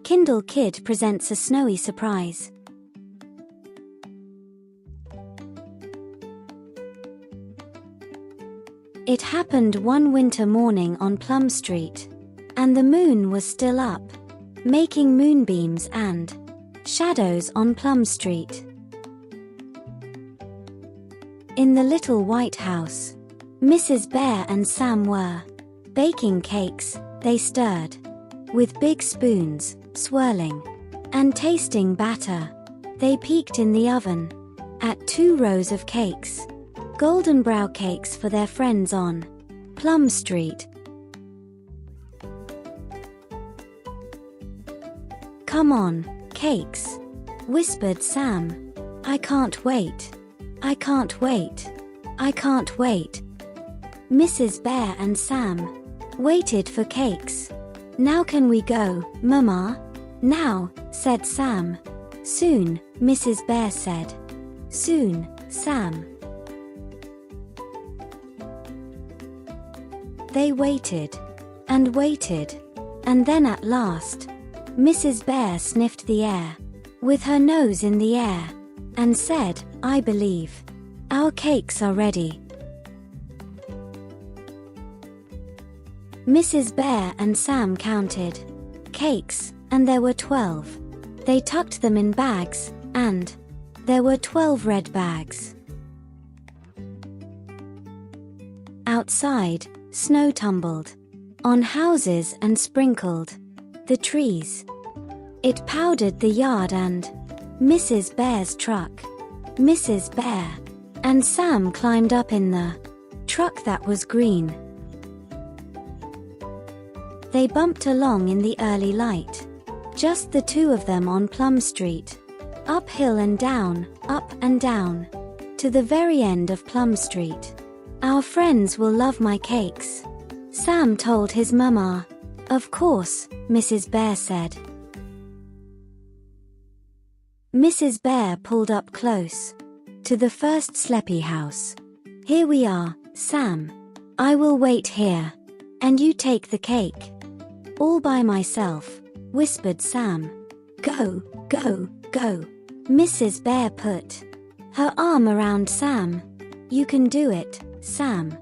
Kindle Kid presents a snowy surprise. It happened one winter morning on Plum Street, and the moon was still up, making moonbeams and shadows on Plum Street. In the little white house, Mrs. Bear and Sam were baking cakes. They stirred with big spoons, swirling and tasting batter. They peeked in the oven at 2 rows of cakes, golden brown cakes for their friends on Plum Street. "Come on, cakes," whispered Sam. "I can't wait. I can't wait. I can't wait." Mrs. Bear and Sam waited for cakes. "Now can we go, Mama?" "Now," said Sam. "Soon," Mrs. Bear said. "Soon, Sam." They waited and waited, and then at last, Mrs. Bear sniffed the air with her nose in the air and said, "I believe our cakes are ready." Mrs. Bear and Sam counted cakes, and there were 12. They tucked them in bags, and there were 12 red bags. Outside, snow tumbled on houses and sprinkled the trees. It powdered the yard and Mrs. Bear's truck. Mrs. Bear and Sam climbed up in the truck that was green. They bumped along in the early light, just the 2 of them on Plum Street, uphill and down, up and down, to the very end of Plum Street. "Our friends will love my cakes," Sam told his mama. "Of course," Mrs. Bear said. Mrs. Bear pulled up close to the first sleepy house. "Here we are, Sam. I will wait here, and you take the cake." "All by myself," whispered Sam. "Go, go, go." Mrs. Bear put her arm around Sam. "You can do it, Sam."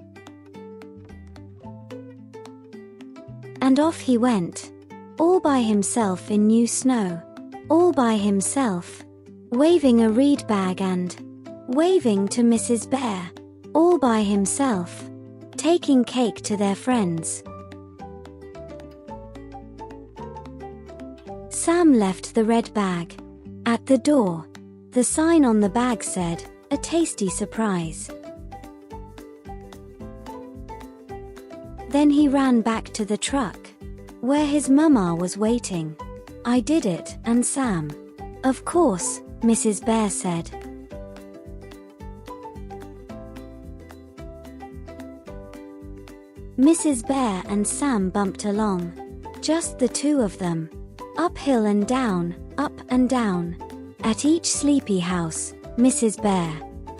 And off he went, all by himself in new snow, all by himself, waving a reed bag and waving to Mrs. Bear, all by himself, taking cake to their friends. Sam left the red bag at the door. The sign on the bag said, "A tasty surprise." Then he ran back to the truck, where his mama was waiting. "I did it, and Sam." "Of course," Mrs. Bear said. Mrs. Bear and Sam bumped along, just the 2 of them, uphill and down, up and down. At each sleepy house, Mrs. Bear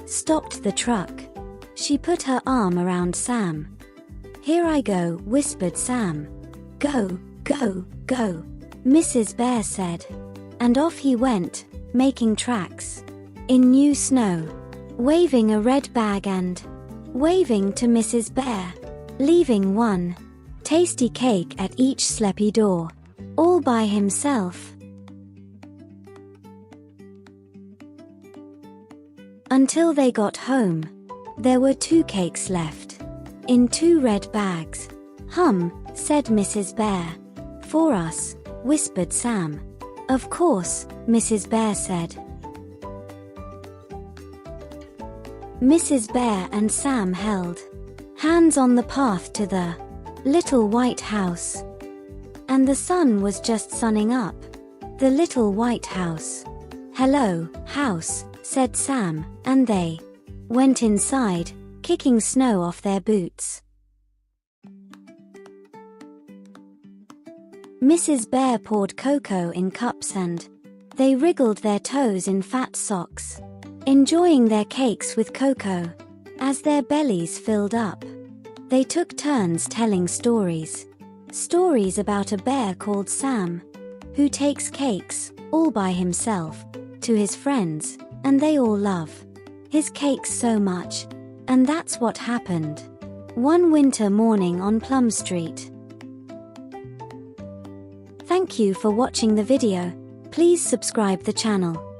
stopped the truck. She put her arm around Sam. "Here I go," whispered Sam. "Go, go, go," Mrs. Bear said. And off he went, making tracks in new snow, waving a red bag and waving to Mrs. Bear, leaving one tasty cake at each sleepy door, all by himself. Until they got home, there were 2 cakes left, in 2 red bags. "Hum," said Mrs. Bear. "For us," whispered Sam. "Of course," Mrs. Bear said. Mrs. Bear and Sam held hands on the path to the little white house. And the sun was just sunning up the little white house. "Hello, house," said Sam, and they went inside, kicking snow off their boots. Mrs. Bear poured cocoa in cups and they wriggled their toes in fat socks, enjoying their cakes with cocoa. As their bellies filled up, they took turns telling stories. Stories about a bear called Sam, who takes cakes, all by himself, to his friends, and they all love his cakes so much. And that's what happened one winter morning on Plum Street. Thank you for watching the video. Please subscribe the channel.